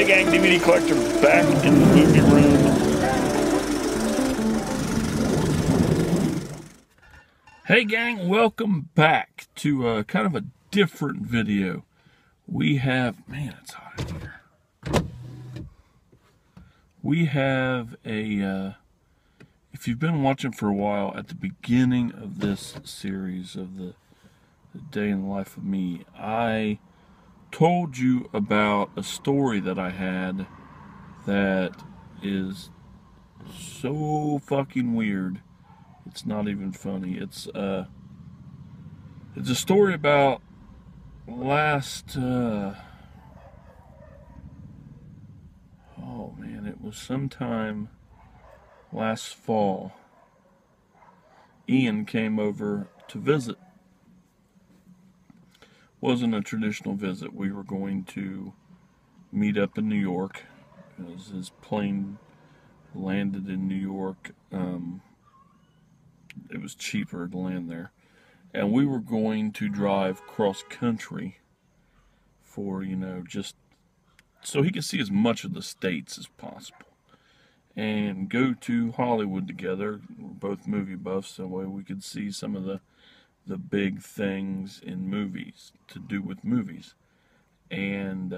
Hey gang, DVD Collector back in the movie room. Hey gang, welcome back to kind of a different video. We have, man, it's hot in here. We have a, if you've been watching for a while, at the beginning of this series of the Day in the Life of Me, I told you about a story that I had that is so fucking weird. It's not even funny. It's a story about last oh man, it was sometime last fall. Ian came over to visit. Wasn't a traditional visit. We were going to meet up in New York. His plane landed in New York. It was cheaper to land there. And we were going to drive cross country for, just so he could see as much of the States as possible. And go to Hollywood together. We're both movie buffs, so that way we could see some of the big things in movies, to do with movies. And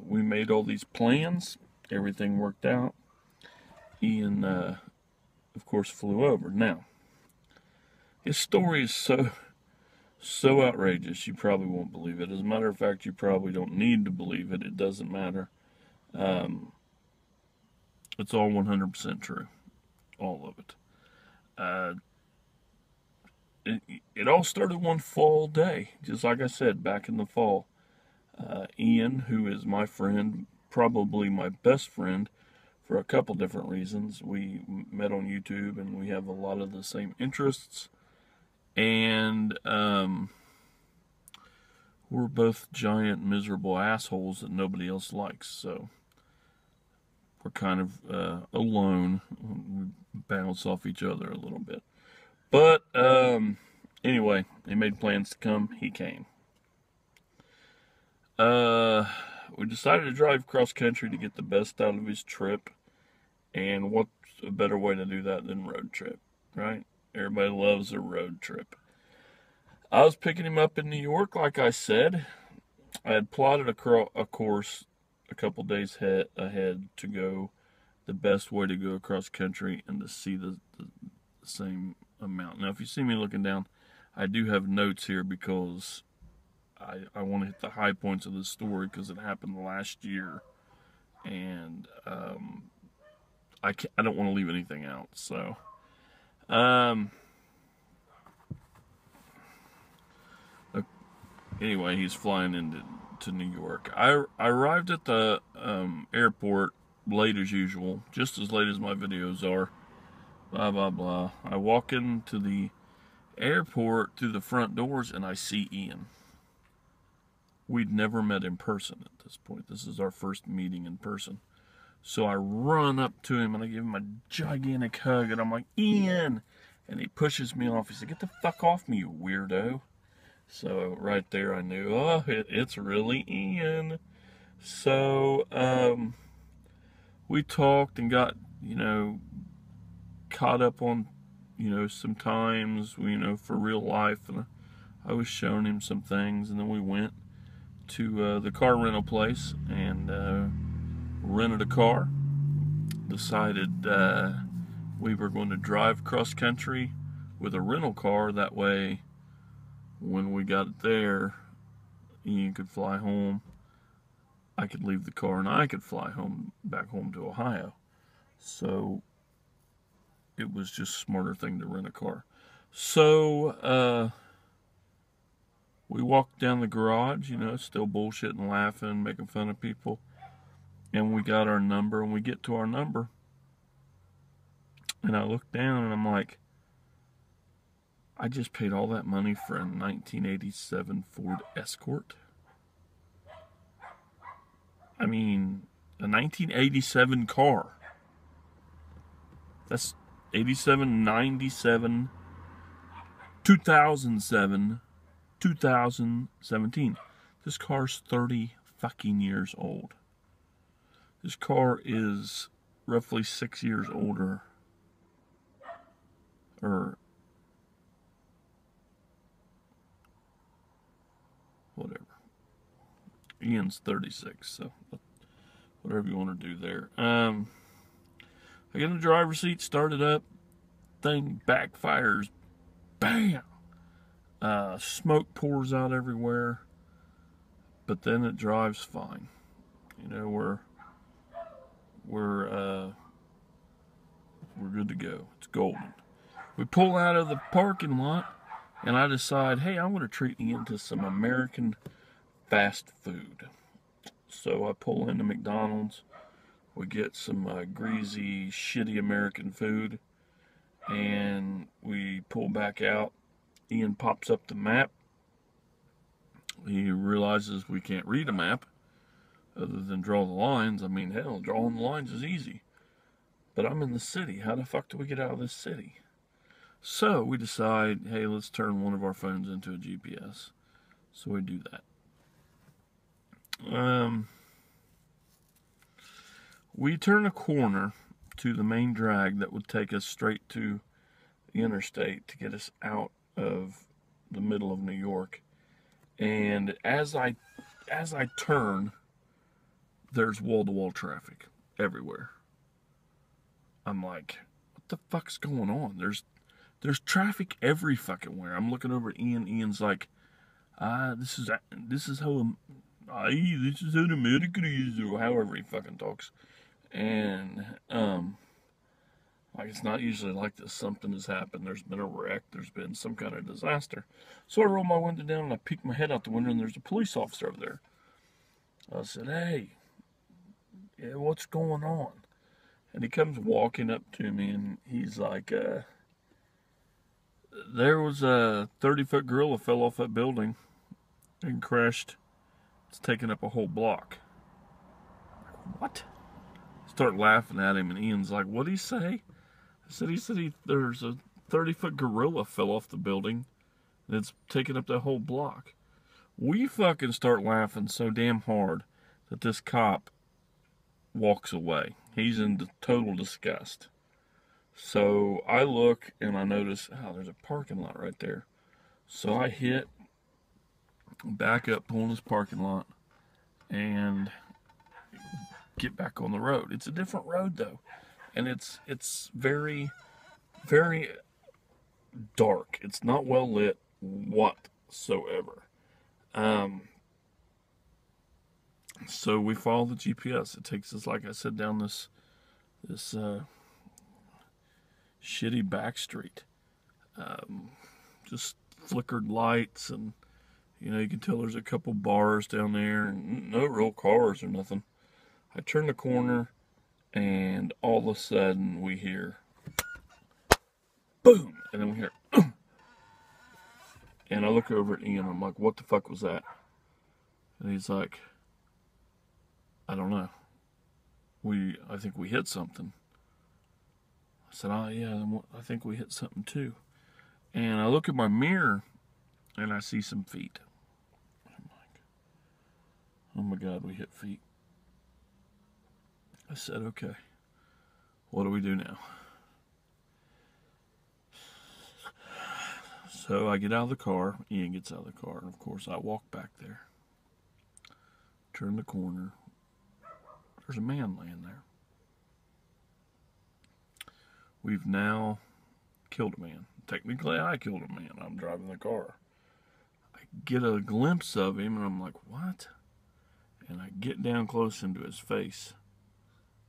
we made all these plans. Everything worked out. Ian, of course, flew over. Now, his story is so outrageous, you probably won't believe it. As a matter of fact, you probably don't need to believe it. It doesn't matter. It's all 100% true. All of it. It all started one fall day, just like I said, back in the fall. Ian, who is my friend, probably my best friend, for a couple different reasons. We met on YouTube, and we have a lot of the same interests. And we're both giant, miserable assholes that nobody else likes. So we're kind of alone. We bounce off each other a little bit. But anyway, they made plans to come. He came. We decided to drive cross country to get the best out of his trip. And what's a better way to do that than road trip, right? Everybody loves a road trip. I was picking him up in New York, like I said. I had plotted a course a couple days ahead to go the best way to go across country and to see the same amount. Now, if you see me looking down, I do have notes here because I want to hit the high points of the story because it happened last year, and I don't want to leave anything out. So, anyway, he's flying into New York. I arrived at the airport late as usual, just as late as my videos are. Blah blah blah. I walk into the airport through the front doors, and I see Ian. We'd never met in person at this point. This is our first meeting in person. So I run up to him and I give him a gigantic hug, and I'm like, Ian! And he pushes me off. He said, get the fuck off me, you weirdo. So right there I knew, oh, it's really Ian. So we talked and got, caught up on, some times, for real life. And I was showing him some things, and then we went to the car rental place and rented a car. Decided we were going to drive cross country with a rental car. That way, when we got there, Ian could fly home. I could leave the car and I could fly home, back home to Ohio. So it was just a smarter thing to rent a car. So we walked down the garage, still bullshitting, laughing, making fun of people. And we got our number, and we get to our number. And I look down, and I'm like, I just paid all that money for a 1987 Ford Escort. I mean, a 1987 car. That's 87, 97, 2007, 2017. This car's 30 fucking years old. His car is roughly 6 years older, or whatever. Ian's 36, so whatever you want to do there. I get in the driver's seat, started up, thing backfires, bam! Smoke pours out everywhere, but then it drives fine. You know, we're good to go. It's golden. We pull out of the parking lot, and I decide, hey, I'm going to treat Ian to some American fast food. So I pull into McDonald's. We get some greasy, shitty American food, and we pull back out. Ian pops up the map. He realizes we can't read a map other than draw the lines. I mean, hell, drawing the lines is easy. But I'm in the city. How the fuck do we get out of this city? So we decide, hey, let's turn one of our phones into a GPS. So we do that. We turn a corner to the main drag that would take us straight to the interstate to get us out of the middle of New York. And as I turn, there's wall-to-wall traffic everywhere. I'm like, what the fuck's going on? There's traffic every fucking where. I'm looking over at Ian. Ian's like, this is how America is, or however he fucking talks. And like, it's not usually like this. Something has happened. There's been a wreck. There's been some kind of disaster. So I roll my window down and I peek my head out the window, and there's a police officer over there. I said, hey, yeah, what's going on? And he comes walking up to me, and he's like, there was a 30-foot gorilla fell off that building and crashed. It's taking up a whole block. What? Start laughing at him, and Ian's like, what'd he say? I said, there's a 30-foot gorilla fell off the building, and it's taking up that whole block. We fucking start laughing so damn hard that this cop walks away. He's in total disgust. So I look, and I notice, there's a parking lot right there. So I back up, pull in this parking lot, and get back on the road. It's a different road though, and it's very, very dark. It's not well lit whatsoever. So we follow the GPS. It takes us, like I said, down this shitty back street. Just flickered lights, and you can tell there's a couple bars down there, and no real cars or nothing. I turn the corner, and all of a sudden we hear boom, and then we hear and I look over at Ian. I'm like, what the fuck was that? And he's like, I don't know. I think we hit something. I said, yeah, I think we hit something too. And I look at my mirror, and I see some feet. I'm like, oh my God, we hit feet. I said, okay, what do we do now? So I get out of the car, Ian gets out of the car, and of course I walk back there, turn the corner, there's a man laying there. We've now killed a man. Technically I killed a man, I'm driving the car. I get a glimpse of him, and I'm like, what? And I get down close into his face.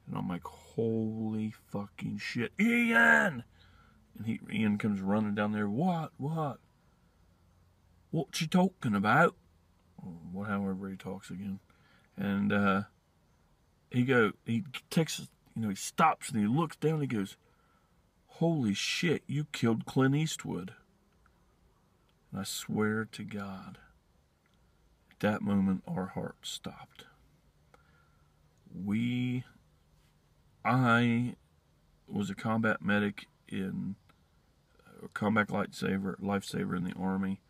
And I'm like, holy fucking shit, Ian! And Ian comes running down there. What? What you talking about? However he talks again. And he takes, he stops and he looks down and he goes, holy shit, you killed Clint Eastwood. And I swear to God, at that moment our hearts stopped. I was a combat medic in a combat lifesaver in the Army.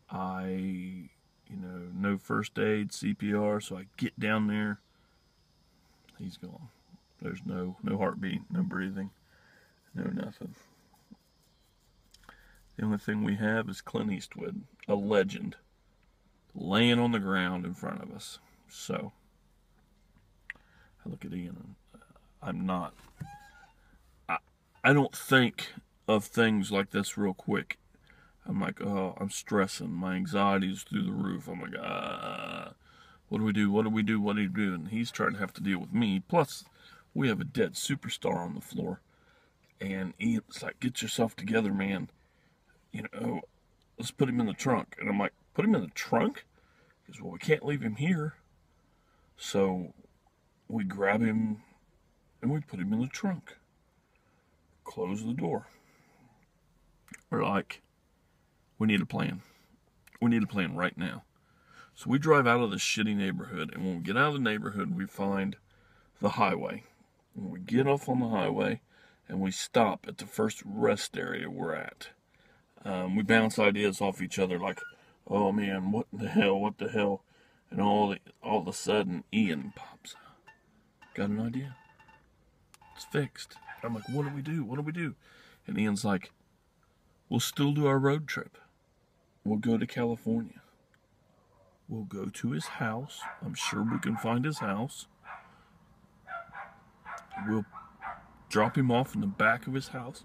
I, no first aid, CPR, so I get down there, He's gone. There's no heartbeat, no breathing, no nothing. The only thing we have is Clint Eastwood, a legend, laying on the ground in front of us. So, I look at Ian and I'm not. I don't think of things like this real quick. I'm like, oh, I'm stressing. My anxiety's through the roof. I'm like, what do we do? What do we do? What do we do? And he's trying to have to deal with me. Plus, we have a dead superstar on the floor. And Ian's like, get yourself together, man. You know, let's put him in the trunk. And I'm like, put him in the trunk? He goes, well, we can't leave him here. So we grab him and we put him in the trunk. Close the door. We're like, we need a plan. We need a plan right now. So we drive out of this shitty neighborhood, and when we get out of the neighborhood, we find the highway. When we get off on the highway, and we stop at the first rest area we're at. We bounce ideas off each other like, oh man, what the hell? And all of a sudden, Ian pops out. Got an idea. It's fixed. I'm like, what do we do? What do we do? And Ian's like, we'll still do our road trip. We'll go to California. We'll go to his house. I'm sure we can find his house. We'll drop him off in the back of his house.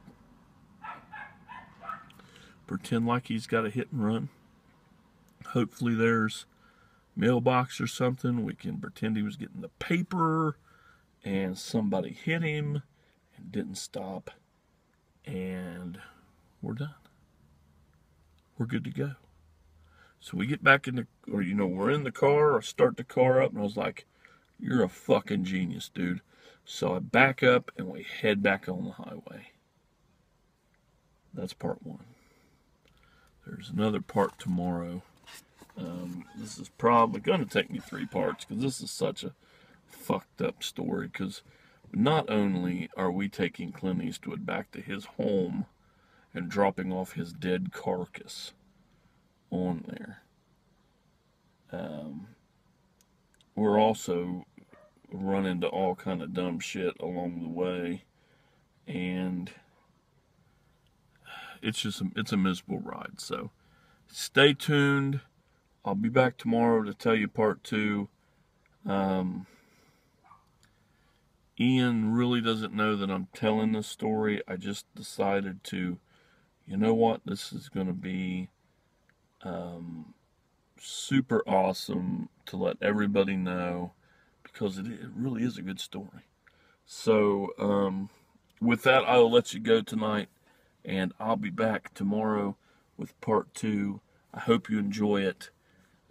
Pretend like he's got a hit and run. Hopefully there's mailbox or something. We can pretend he was getting the paper and somebody hit him and didn't stop. And we're done. We're good to go. So we get back in the, or we're in the car, or start the car up, and I was like, you're a fucking genius, dude. So I back up and we head back on the highway. That's part one. There's another part tomorrow. This is probably going to take me 3 parts because this is such a fucked up story. Because not only are we taking Clint Eastwood back to his home and dropping off his dead carcass on there, we're also run into all kind of dumb shit along the way, and it's a miserable ride. So stay tuned. I'll be back tomorrow to tell you part 2. Ian really doesn't know that I'm telling this story. I just decided to, you know what, this is going to be super awesome to let everybody know, because it really is a good story. So with that, I'll let you go tonight, and I'll be back tomorrow with part 2. I hope you enjoy it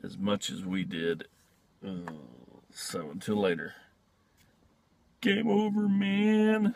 as much as we did. So until later. Game over, man.